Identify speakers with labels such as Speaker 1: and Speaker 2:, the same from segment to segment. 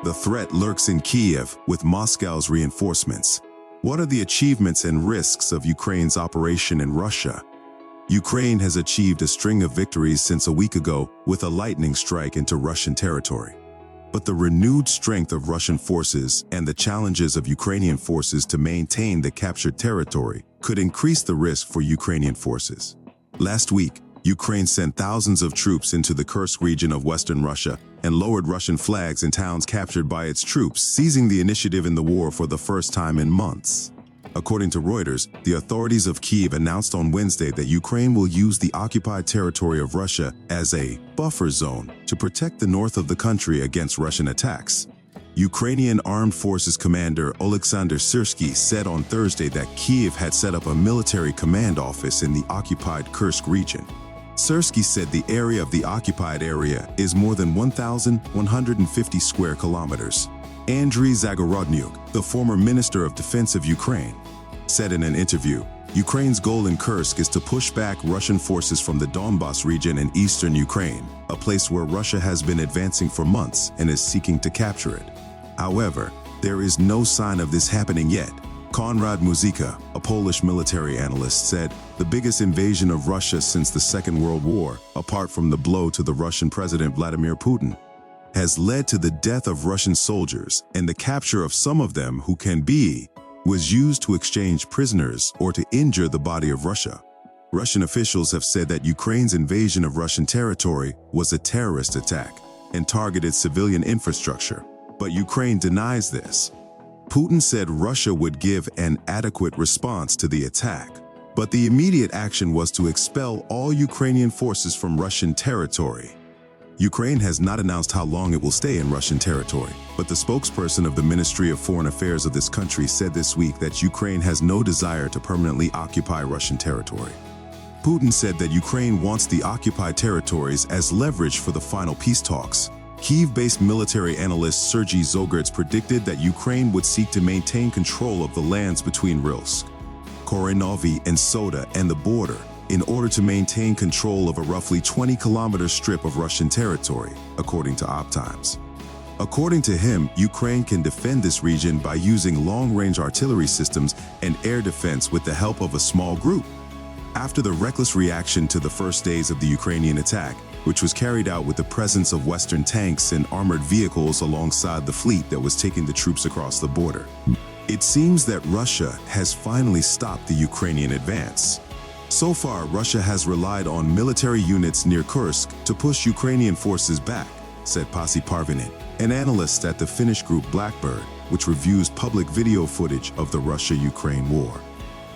Speaker 1: The threat lurks in Kyiv with Moscow's reinforcements. What are the achievements and risks of Ukraine's operation in Russia? Ukraine has achieved a string of victories since a week ago with a lightning strike into Russian territory. But the renewed strength of Russian forces and the challenges of Ukrainian forces to maintain the captured territory could increase the risk for Ukrainian forces. Last week, Ukraine sent thousands of troops into the Kursk region of western Russia and lowered Russian flags in towns captured by its troops, seizing the initiative in the war for the first time in months. According to Reuters, the authorities of Kyiv announced on Wednesday that Ukraine will use the occupied territory of Russia as a buffer zone to protect the north of the country against Russian attacks. Ukrainian Armed Forces Commander Oleksandr Syrsky said on Thursday that Kyiv had set up a military command office in the occupied Kursk region. Syrsky said the area of the occupied area is more than 1,150 square kilometers. Andriy Zagorodnyuk, the former Minister of Defense of Ukraine, said in an interview, Ukraine's goal in Kursk is to push back Russian forces from the Donbas region in eastern Ukraine, a place where Russia has been advancing for months and is seeking to capture it. However, there is no sign of this happening yet. Konrad Muzyka, a Polish military analyst, said the biggest invasion of Russia since the Second World War, apart from the blow to the Russian President Vladimir Putin, has led to the death of Russian soldiers, and the capture of some of them who was used to exchange prisoners or to injure the body of Russia. Russian officials have said that Ukraine's invasion of Russian territory was a terrorist attack and targeted civilian infrastructure, but Ukraine denies this. Putin said Russia would give an adequate response to the attack, but the immediate action was to expel all Ukrainian forces from Russian territory. Ukraine has not announced how long it will stay in Russian territory, but the spokesperson of the Ministry of Foreign Affairs of this country said this week that Ukraine has no desire to permanently occupy Russian territory. Putin said that Ukraine wants the occupied territories as leverage for the final peace talks. Kyiv-based military analyst Sergei Zogurts predicted that Ukraine would seek to maintain control of the lands between Rilsk, Koronovy, and Soda and the border, in order to maintain control of a roughly 20-kilometer strip of Russian territory, according to Optimes. According to him, Ukraine can defend this region by using long-range artillery systems and air defense with the help of a small group. After the reckless reaction to the first days of the Ukrainian attack, which was carried out with the presence of Western tanks and armored vehicles alongside the fleet that was taking the troops across the border, it seems that Russia has finally stopped the Ukrainian advance. So far, Russia has relied on military units near Kursk to push Ukrainian forces back, said Pasi Parvinen, an analyst at the Finnish group Blackbird, which reviews public video footage of the Russia-Ukraine war.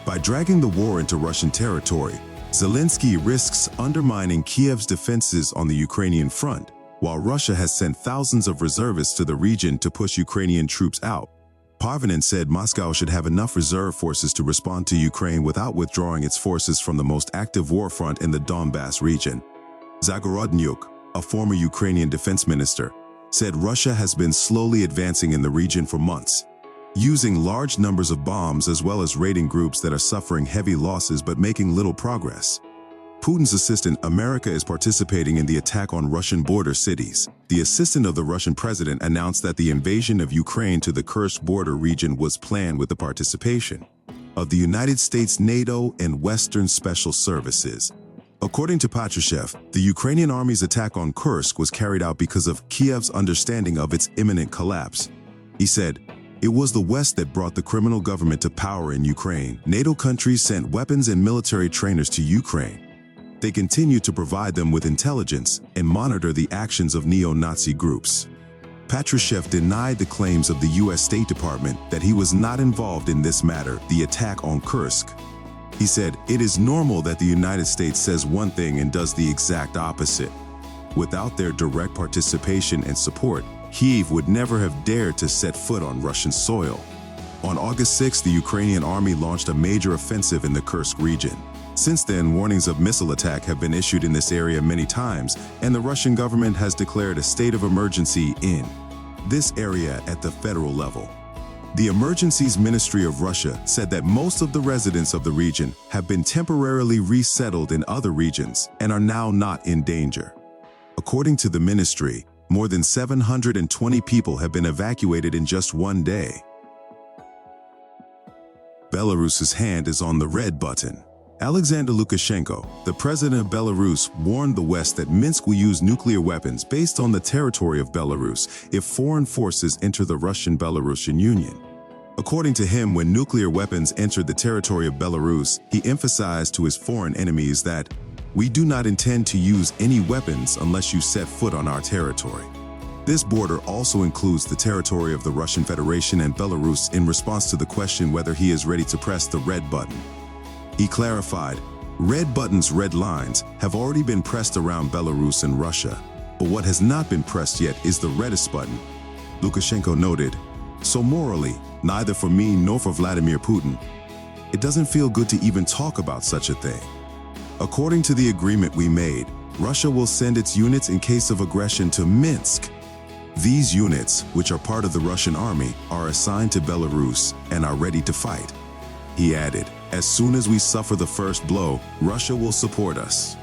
Speaker 1: By dragging the war into Russian territory, Zelensky risks undermining Kyiv's defenses on the Ukrainian front, while Russia has sent thousands of reservists to the region to push Ukrainian troops out. Parvinen said Moscow should have enough reserve forces to respond to Ukraine without withdrawing its forces from the most active war front in the Donbas region. Zagorodnyuk, a former Ukrainian defense minister, said Russia has been slowly advancing in the region for months, using large numbers of bombs as well as raiding groups that are suffering heavy losses but making little progress. Putin's assistant, America, is participating in the attack on Russian border cities. The assistant of the Russian president announced that the invasion of Ukraine to the Kursk border region was planned with the participation of the United States, NATO, and Western Special Services. According to Patrushev, the Ukrainian army's attack on Kursk was carried out because of Kyiv's understanding of its imminent collapse. He said, "It was the West that brought the criminal government to power in Ukraine. NATO countries sent weapons and military trainers to Ukraine. They continue to provide them with intelligence and monitor the actions of neo-Nazi groups." Patrushev denied the claims of the U.S. State Department that he was not involved in this matter, the attack on Kursk. He said, "It is normal that the United States says one thing and does the exact opposite. Without their direct participation and support, Kyiv would never have dared to set foot on Russian soil." On August 6, the Ukrainian army launched a major offensive in the Kursk region. Since then, warnings of missile attack have been issued in this area many times, and the Russian government has declared a state of emergency in this area at the federal level. The Emergencies Ministry of Russia said that most of the residents of the region have been temporarily resettled in other regions and are now not in danger. According to the ministry, More than 720 people have been evacuated in just one day. Belarus's hand is on the red button. Alexander Lukashenko, the president of Belarus, warned the West that Minsk will use nuclear weapons based on the territory of Belarus if foreign forces enter the Russian-Belarusian Union. According to him, when nuclear weapons entered the territory of Belarus, he emphasized to his foreign enemies that, "We do not intend to use any weapons unless you set foot on our territory." This border also includes the territory of the Russian Federation and Belarus in response to the question whether he is ready to press the red button. He clarified, "Red buttons, red lines have already been pressed around Belarus and Russia, but what has not been pressed yet is the reddest button." Lukashenko noted, "So morally, neither for me nor for Vladimir Putin, it doesn't feel good to even talk about such a thing. According to the agreement we made, Russia will send its units in case of aggression to Minsk. These units, which are part of the Russian army, are assigned to Belarus and are ready to fight." He added, "As soon as we suffer the first blow, Russia will support us."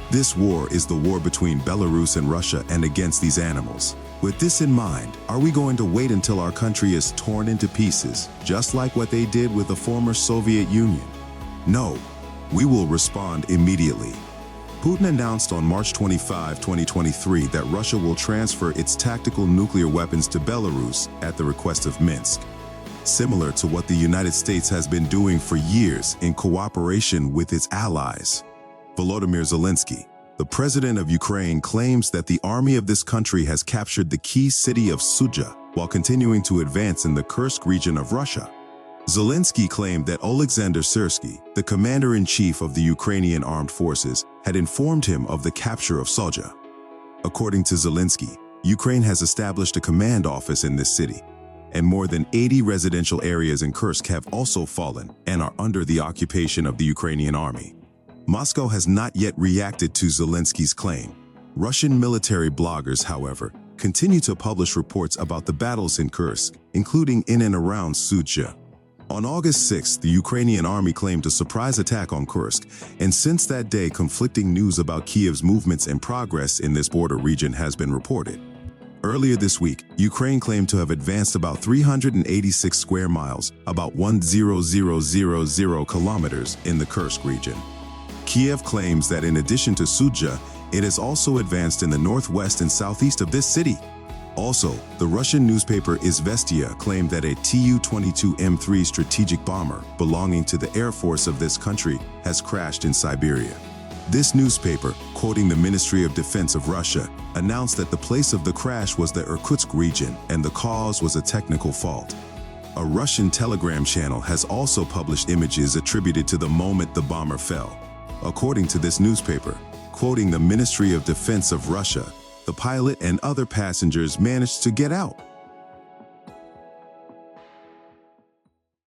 Speaker 1: This war is the war between Belarus and Russia and against these animals. With this in mind, are we going to wait until our country is torn into pieces, just like what they did with the former Soviet Union? No, we will respond immediately. Putin announced on March 25, 2023 that Russia will transfer its tactical nuclear weapons to Belarus at the request of Minsk, similar to what the United States has been doing for years in cooperation with its allies. Volodymyr Zelensky, the president of Ukraine, claims that the army of this country has captured the key city of Sudzha while continuing to advance in the Kursk region of Russia. Zelensky claimed that Oleksandr Syrsky, the commander-in-chief of the Ukrainian armed forces, had informed him of the capture of Sudzha. According to Zelensky, Ukraine has established a command office in this city, and more than 80 residential areas in Kursk have also fallen and are under the occupation of the Ukrainian army. Moscow has not yet reacted to Zelensky's claim. Russian military bloggers, however, continue to publish reports about the battles in Kursk, including in and around Sudzha. On August 6, the Ukrainian army claimed a surprise attack on Kursk, and since that day, conflicting news about Kyiv's movements and progress in this border region has been reported. Earlier this week, Ukraine claimed to have advanced about 386 square miles, about 1,000 kilometers in the Kursk region. Kyiv claims that in addition to Sudzha, it has also advanced in the northwest and southeast of this city. Also, the Russian newspaper Izvestia claimed that a Tu-22 M3 strategic bomber belonging to the Air Force of this country has crashed in Siberia. This newspaper, quoting the Ministry of Defense of Russia, announced that the place of the crash was the Irkutsk region and the cause was a technical fault. A Russian Telegram channel has also published images attributed to the moment the bomber fell. According to this newspaper, quoting the Ministry of Defense of Russia, the pilot and other passengers managed to get out.